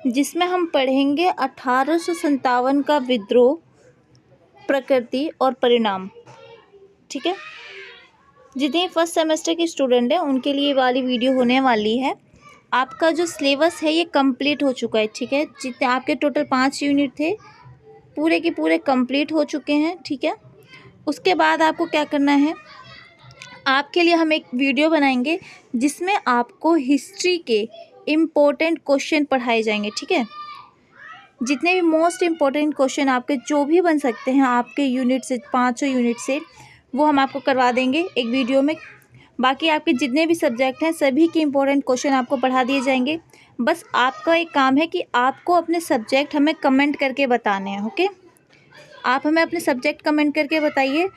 जिसमें हम पढ़ेंगे 1857 का विद्रोह, प्रकृति और परिणाम। ठीक है, जितने फर्स्ट सेमेस्टर के स्टूडेंट हैं उनके लिए वाली वीडियो होने वाली है। आपका जो सिलेबस है ये कंप्लीट हो चुका है। ठीक है, जितने आपके टोटल 5 यूनिट थे पूरे के पूरे कंप्लीट हो चुके हैं। ठीक है, उसके बाद आपको क्या करना है, आपके लिए हम एक वीडियो बनाएंगे जिसमें आपको हिस्ट्री के इम्पोर्टेंट क्वेश्चन पढ़ाए जाएंगे। ठीक है, जितने भी मोस्ट इम्पोर्टेंट क्वेश्चन आपके जो भी बन सकते हैं आपके यूनिट से, 5 यूनिट से, वो हम आपको करवा देंगे एक वीडियो में। बाकी आपके जितने भी सब्जेक्ट हैं सभी के इम्पोर्टेंट क्वेश्चन आपको पढ़ा दिए जाएंगे। बस आपका एक काम है कि आपको अपने सब्जेक्ट हमें कमेंट करके बताने हैं। ओके, आप हमें अपने सब्जेक्ट कमेंट करके बताइए,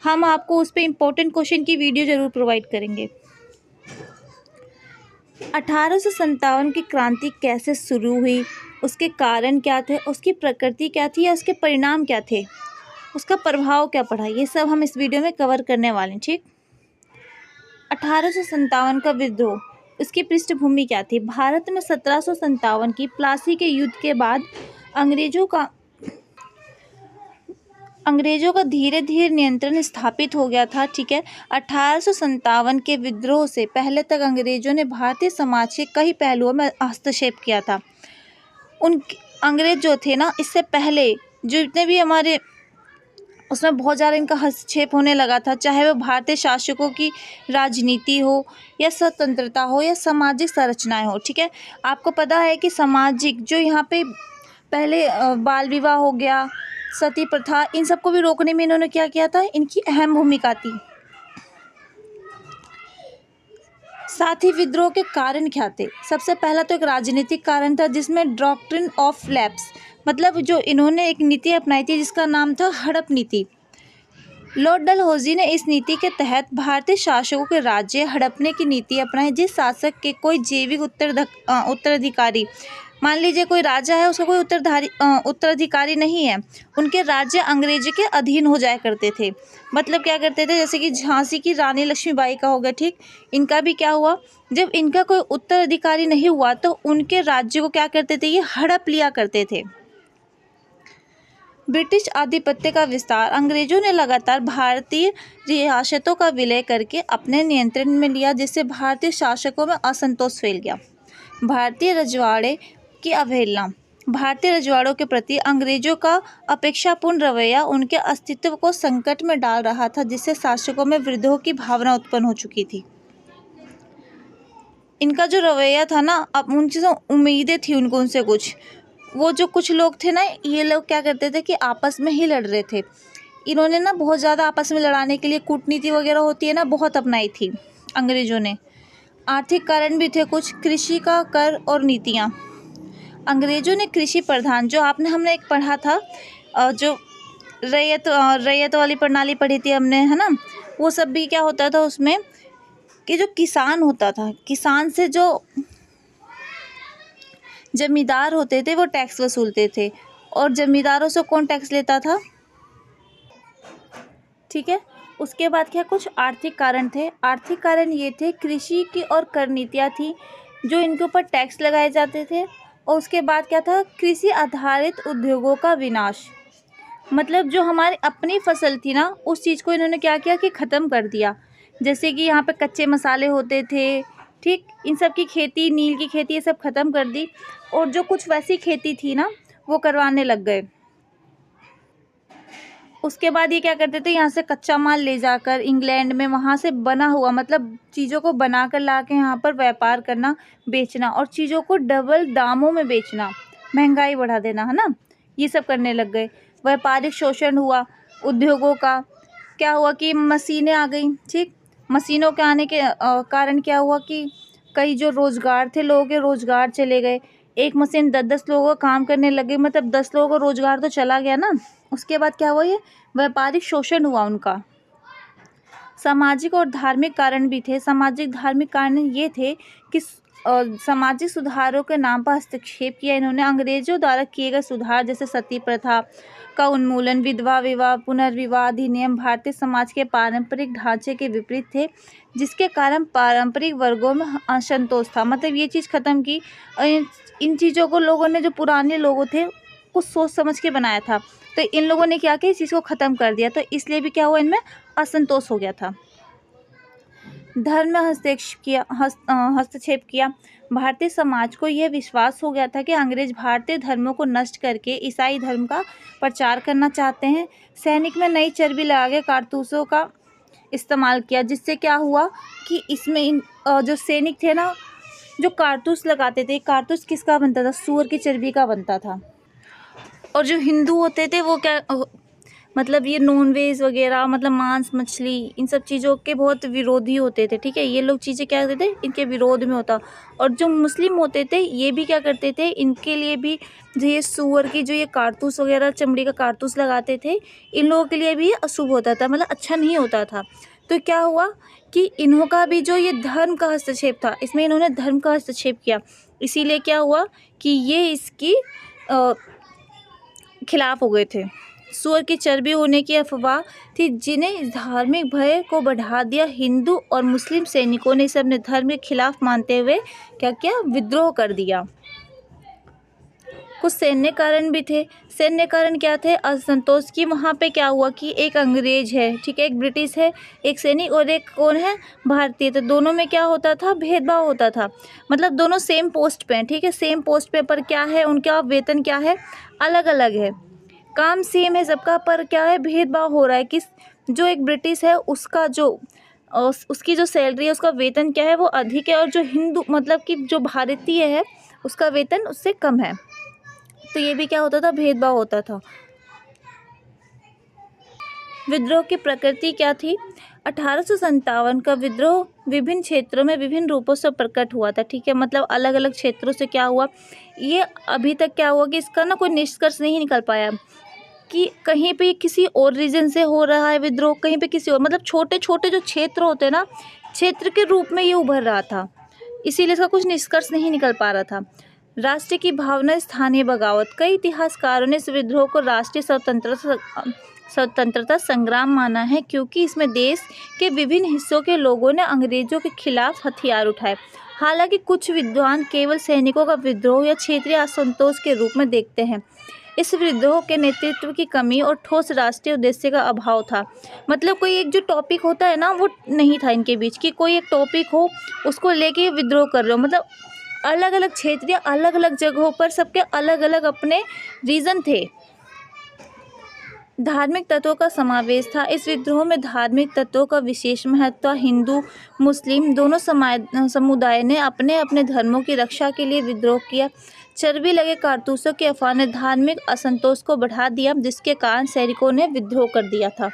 हम आपको उस पर इम्पोर्टेंट क्वेश्चन की वीडियो ज़रूर प्रोवाइड करेंगे। 1857 की क्रांति कैसे शुरू हुई, उसके कारण क्या थे, उसकी प्रकृति क्या थी या उसके परिणाम क्या थे, उसका प्रभाव क्या पड़ा, ये सब हम इस वीडियो में कवर करने वाले हैं। ठीक, 1857 का विद्रोह, इसकी पृष्ठभूमि क्या थी। भारत में 1757 की प्लासी के युद्ध के बाद अंग्रेजों का धीरे धीरे नियंत्रण स्थापित हो गया था। ठीक है, 1857 के विद्रोह से पहले तक अंग्रेजों ने भारतीय समाज के कई पहलुओं में हस्तक्षेप किया था। अंग्रेज जो थे ना, इससे पहले जो जितने भी हमारे उसमें बहुत ज़्यादा इनका हस्तक्षेप होने लगा था, चाहे वो भारतीय शासकों की राजनीति हो या स्वतंत्रता हो या सामाजिक संरचनाएं हो। ठीक है, आपको पता है कि सामाजिक जो यहाँ पे पहले बाल विवाह हो गया, सती प्रथा, इन सबको भी रोकने में इन्होंने क्या किया था, इनकी अहम भूमिका थी। साथ ही विद्रोह के कारण क्या थे, सबसे पहला तो एक राजनीतिक कारण था जिसमें डॉक्ट्रिन ऑफ लैप्स, मतलब जो इन्होंने एक नीति अपनाई थी जिसका नाम था हड़प नीति। लॉर्ड डलहौजी ने इस नीति के तहत भारतीय शासकों के राज्य हड़पने की नीति अपनाई। जिस शासक के कोई जैविक उत्तराधिकारी, मान लीजिए कोई राजा है, उसका कोई उत्तराधिकारी नहीं है, उनके राज्य अंग्रेजी के अधीन हो जाया करते थे। मतलब क्या करते थे, जैसे कि झांसी की रानी लक्ष्मीबाई का हो गया। ठीक, इनका भी क्या हुआ, जब इनका कोई उत्तराधिकारी नहीं हुआ तो उनके राज्य को क्या करते थे, ये हड़प लिया करते थे। ब्रिटिश आधिपत्य का विस्तार, अंग्रेजों ने लगातार भारतीय रियासतों का विलय करके अपने नियंत्रण में लिया, जिससे भारतीय शासकों में असंतोष फैल गया। भारतीय रजवाड़े की अवहेलना, भारतीय रजवाड़ों के प्रति अंग्रेजों का अपेक्षापूर्ण रवैया उनके अस्तित्व को संकट में डाल रहा था, जिससे शासकों में विद्रोह की भावना उत्पन्न हो चुकी थी। इनका जो रवैया था ना, अब उनसे उम्मीदें थी उनको, उनसे कुछ, वो जो कुछ लोग थे ना, ये लोग क्या करते थे कि आपस में ही लड़ रहे थे। इन्होंने ना बहुत ज़्यादा आपस में लड़ाने के लिए कूटनीति वगैरह होती है ना, बहुत अपनाई थी अंग्रेजों ने। आर्थिक कारण भी थे कुछ, कृषि का कर और नीतियाँ। अंग्रेजों ने कृषि प्रधान, जो हमने एक पढ़ा था, जो रैयत वाली प्रणाली पढ़ी थी हमने, है ना, वो सब भी क्या होता था उसमें कि जो किसान होता था, किसान से जो जमींदार होते थे वो टैक्स वसूलते थे, और जमींदारों से कौन टैक्स लेता था। ठीक है, उसके बाद क्या कुछ आर्थिक कारण थे। आर्थिक कारण ये थे, कृषि की और कर नीतियाँ थी जो इनके ऊपर टैक्स लगाए जाते थे। और उसके बाद क्या था, कृषि आधारित उद्योगों का विनाश, मतलब जो हमारी अपनी फसल थी ना, उस चीज़ को इन्होंने क्या किया कि ख़त्म कर दिया। जैसे कि यहाँ पे कच्चे मसाले होते थे, ठीक, इन सब की खेती, नील की खेती, ये सब ख़त्म कर दी, और जो कुछ वैसी खेती थी ना वो करवाने लग गए। उसके बाद ये क्या करते थे, यहाँ से कच्चा माल ले जाकर इंग्लैंड में, वहाँ से बना हुआ, मतलब चीज़ों को बना कर ला के यहाँ पर व्यापार करना, बेचना, और चीज़ों को डबल दामों में बेचना, महंगाई बढ़ा देना, है ना, ये सब करने लग गए। व्यापारिक शोषण हुआ उद्योगों का। क्या हुआ कि मशीनें आ गई। ठीक, मशीनों के आने के कारण क्या हुआ कि कई जो रोज़गार थे, लोगों के रोज़गार चले गए। एक मशीन 10-10 लोगों का काम करने लगे, मतलब 10 लोगों का रोज़गार तो चला गया ना। उसके बाद क्या हुआ, ये व्यापारिक शोषण हुआ उनका। सामाजिक और धार्मिक कारण भी थे। सामाजिक धार्मिक कारण ये थे कि सामाजिक सुधारों के नाम पर हस्तक्षेप किया इन्होंने। अंग्रेजों द्वारा किए गए सुधार जैसे सती प्रथा का उन्मूलन, विधवा विवाह, पुनर्विवाह अधिनियम भारतीय समाज के पारंपरिक ढांचे के विपरीत थे, जिसके कारण पारंपरिक वर्गों में असंतोष था। मतलब ये चीज़ ख़त्म की। इन चीज़ों को लोगों ने, जो पुराने लोग थे, कुछ सोच समझ के बनाया था, तो इन लोगों ने क्या किया, इस चीज़ को ख़त्म कर दिया। तो इसलिए भी क्या हुआ, इनमें असंतोष हो गया था। धर्म में हस्तक्षेप किया। भारतीय समाज को यह विश्वास हो गया था कि अंग्रेज भारतीय धर्मों को नष्ट करके ईसाई धर्म का प्रचार करना चाहते हैं। सैनिक में नई चर्बी लगा के कारतूसों का इस्तेमाल किया, जिससे क्या हुआ कि इसमें जो सैनिक थे ना, जो कारतूस लगाते थे, कारतूस किसका बनता था, सूअर की चर्बी का बनता था। और जो हिंदू होते थे वो क्या, मतलब ये नॉन वेज वगैरह, मतलब मांस मछली, इन सब चीज़ों के बहुत विरोधी होते थे। ठीक है, ये लोग चीज़ें क्या करते थे, इनके विरोध में होता। और जो मुस्लिम होते थे ये भी क्या करते थे, इनके लिए भी जो ये सूअर की जो ये कारतूस वगैरह, चमड़ी का कारतूस लगाते थे, इन लोगों के लिए भी ये अशुभ होता था, मतलब अच्छा नहीं होता था। तो क्या हुआ कि इन्हों का भी जो ये धर्म का हस्तक्षेप था, इसमें इन्होंने धर्म का हस्तक्षेप किया। इसीलिए क्या हुआ कि ये इसकी खिलाफ हो गए थे। सूअर की चर्बी होने की अफवाह थी, जिन्हें इस धार्मिक भय को बढ़ा दिया। हिंदू और मुस्लिम सैनिकों ने इसे अपने धर्म के खिलाफ मानते हुए क्या किया, विद्रोह कर दिया। कुछ सैन्य कारण भी थे। सैन्य कारण क्या थे, असंतोष की। वहाँ पे क्या हुआ कि एक अंग्रेज है, ठीक है, एक ब्रिटिश है, एक सैनिक, और एक कौन है, भारतीय। तो दोनों में क्या होता था, भेदभाव होता था। मतलब दोनों सेम पोस्ट पे हैं, ठीक है, सेम पोस्ट पे, पर क्या है, उनका वेतन क्या है, अलग अलग है। काम सेम है सबका, पर क्या है, भेदभाव हो रहा है कि जो एक ब्रिटिश है उसका जो उसकी जो सैलरी है, उसका वेतन क्या है, वो अधिक है, और जो हिंदू मतलब कि जो भारतीय है उसका वेतन उससे कम है। तो ये भी क्या होता था, भेदभाव होता था। विद्रोह की प्रकृति क्या थी, 1857 का विद्रोह विभिन्न क्षेत्रों में विभिन्न रूपों से प्रकट हुआ था। ठीक है, मतलब अलग अलग क्षेत्रों से क्या हुआ, ये अभी तक क्या हुआ कि इसका ना कोई निष्कर्ष नहीं निकल पाया कि कहीं पे किसी और रीजन से हो रहा है विद्रोह, कहीं पे किसी और, मतलब छोटे छोटे जो क्षेत्र होते हैं ना, क्षेत्र के रूप में ये उभर रहा था, इसीलिए इसका कुछ निष्कर्ष नहीं निकल पा रहा था। राष्ट्र की भावना, स्थानीय बगावत। कई इतिहासकारों ने इस विद्रोह को राष्ट्रीय स्वतंत्रता संग्राम माना है, क्योंकि इसमें देश के विभिन्न हिस्सों के लोगों ने अंग्रेजों के खिलाफ हथियार उठाए। हालांकि कुछ विद्वान केवल सैनिकों का विद्रोह या क्षेत्रीय असंतोष के रूप में देखते हैं। इस विद्रोह के नेतृत्व की कमी और ठोस राष्ट्रीय उद्देश्य का अभाव था। मतलब कोई एक जो टॉपिक होता है ना, वो नहीं था इनके बीच कि कोई एक टॉपिक हो उसको लेके विद्रोह कर रहे हो। मतलब अलग अलग क्षेत्रीय, अलग अलग जगहों पर सबके अलग अलग अपने रीज़न थे। धार्मिक तत्वों का समावेश था। इस विद्रोह में धार्मिक तत्वों का विशेष महत्व। हिंदू मुस्लिम दोनों समुदाय ने अपने अपने धर्मों की रक्षा के लिए विद्रोह किया। चर्बी लगे कारतूसों की अफवाह ने धार्मिक असंतोष को बढ़ा दिया, जिसके कारण सैनिकों ने विद्रोह कर दिया था।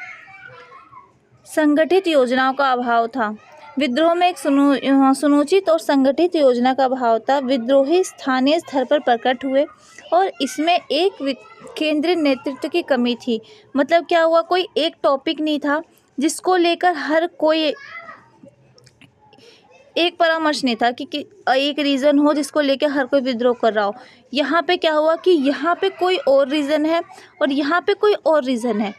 संगठित योजनाओं का अभाव था। विद्रोह में एक सुनियोजित और संगठित योजना का अभाव था। विद्रोही स्थानीय स्तर पर प्रकट हुए और इसमें एक केंद्रीय नेतृत्व की कमी थी। मतलब क्या हुआ, कोई एक टॉपिक नहीं था जिसको लेकर हर कोई, एक परामर्श नहीं था कि एक रीज़न हो जिसको लेकर हर कोई विद्रोह कर रहा हो। यहाँ पे क्या हुआ कि यहाँ पे कोई और रीज़न है और यहाँ पे कोई और रीज़न है।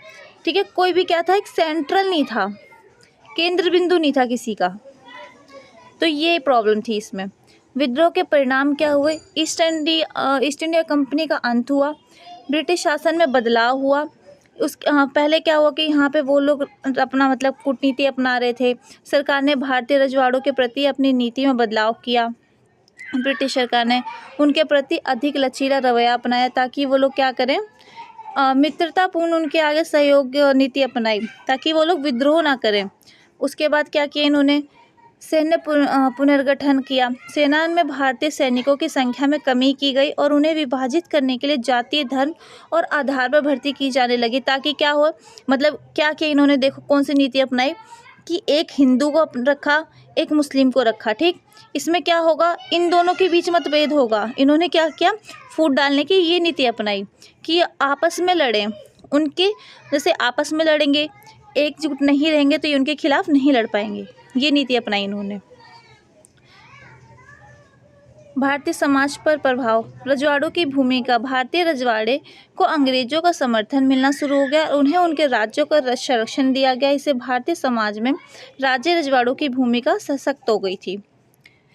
ठीक है, कोई भी क्या था, एक सेंट्रल नहीं था, केंद्र बिंदु नहीं था किसी का। तो ये प्रॉब्लम थी इसमें। विद्रोह के परिणाम क्या हुए, ईस्ट इंडिया कंपनी का अंत हुआ, ब्रिटिश शासन में बदलाव हुआ। पहले क्या हुआ कि यहाँ पे वो लोग अपना मतलब कूटनीति अपना रहे थे। सरकार ने भारतीय रजवाड़ों के प्रति अपनी नीति में बदलाव किया। ब्रिटिश सरकार ने उनके प्रति अधिक लचीला रवैया अपनाया ताकि वो लोग क्या करें, मित्रतापूर्ण उनके आगे सहयोग नीति अपनाई ताकि वो लोग विद्रोह ना करें। उसके बाद क्या किया इन्होंने, सैन्य पुनर्गठन किया। सेना में भारतीय सैनिकों की संख्या में कमी की गई और उन्हें विभाजित करने के लिए जातीय धर्म और आधार पर भर्ती की जाने लगी ताकि क्या हो, मतलब क्या किया इन्होंने, देखो कौन सी नीति अपनाई कि एक हिंदू को रखा, एक मुस्लिम को रखा। ठीक, इसमें क्या होगा, इन दोनों के बीच मतभेद होगा। इन्होंने क्या किया, फूट डालने की ये नीति अपनाई कि आपस में लड़ें। उनके जैसे आपस में लड़ेंगे, एकजुट नहीं रहेंगे तो ये उनके खिलाफ नहीं लड़ पाएंगे। ये नीति अपनाई इन्होंने। भारतीय समाज पर प्रभाव। रजवाड़ों की भूमिका। भारतीय रजवाड़े को अंग्रेजों का समर्थन मिलना शुरू हो गया और उन्हें उनके राज्यों का संरक्षण दिया गया। इससे भारतीय समाज में राज्य रजवाड़ों की भूमिका सशक्त हो गई थी,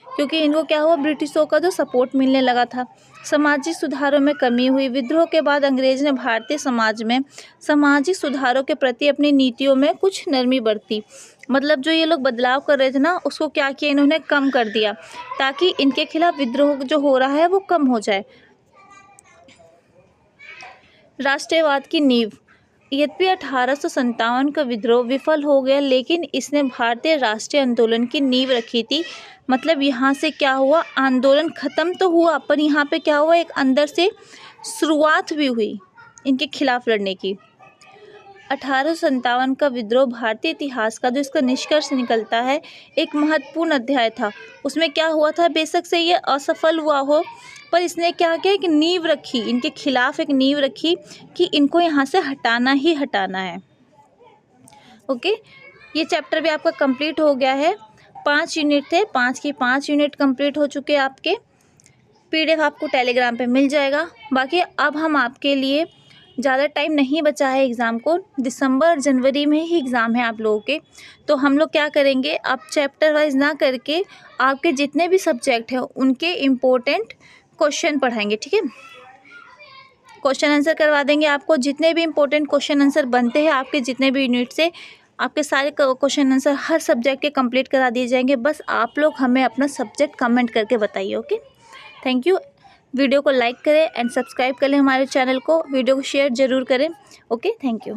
क्योंकि इनको क्या हुआ, ब्रिटिशों का जो सपोर्ट मिलने लगा था। सामाजिक सुधारों में कमी हुई। विद्रोह के बाद अंग्रेज ने भारतीय समाज में सामाजिक सुधारों के प्रति अपनी नीतियों में कुछ नरमी बरती। मतलब जो ये लोग बदलाव कर रहे थे ना, उसको क्या किया, इन्होंने कम कर दिया, ताकि इनके खिलाफ विद्रोह जो हो रहा है वो कम हो जाए। राष्ट्रवाद की नींव। यद्यपि 1857 का विद्रोह विफल हो गया, लेकिन इसने भारतीय राष्ट्रीय आंदोलन की नींव रखी थी। मतलब यहाँ से क्या हुआ, आंदोलन खत्म तो हुआ, पर यहाँ पे क्या हुआ, एक अंदर से शुरुआत भी हुई इनके खिलाफ लड़ने की। 1857 का विद्रोह भारतीय इतिहास का जो इसका निष्कर्ष निकलता है, एक महत्वपूर्ण अध्याय था। उसमें क्या हुआ था, बेशक से ये असफल हुआ हो, पर इसने क्या किया, एक नींव रखी, इनके खिलाफ एक नींव रखी कि इनको यहाँ से हटाना ही हटाना है। ओके, ये चैप्टर भी आपका कंप्लीट हो गया है। 5 यूनिट थे, 5 की 5 यूनिट कंप्लीट हो चुके हैं आपके। PDF आपको टेलीग्राम पे मिल जाएगा। बाकी अब हम आपके लिए, ज़्यादा टाइम नहीं बचा है एग्ज़ाम को, दिसंबर जनवरी में ही एग्ज़ाम है आप लोगों के। तो हम लोग क्या करेंगे, आप चैप्टर वाइज ना करके आपके जितने भी सब्जेक्ट हैं उनके इम्पोर्टेंट क्वेश्चन पढ़ाएंगे, ठीक है। क्वेश्चन आंसर करवा देंगे आपको, जितने भी इम्पोर्टेंट क्वेश्चन आंसर बनते हैं आपके जितने भी यूनिट से, आपके सारे क्वेश्चन आंसर हर सब्जेक्ट के कंप्लीट करा दिए जाएंगे। बस आप लोग हमें अपना सब्जेक्ट कमेंट करके बताइए। Okay, thank you. वीडियो को लाइक करें एंड सब्सक्राइब कर लें हमारे चैनल को। वीडियो को शेयर ज़रूर करें। Okay, thank you.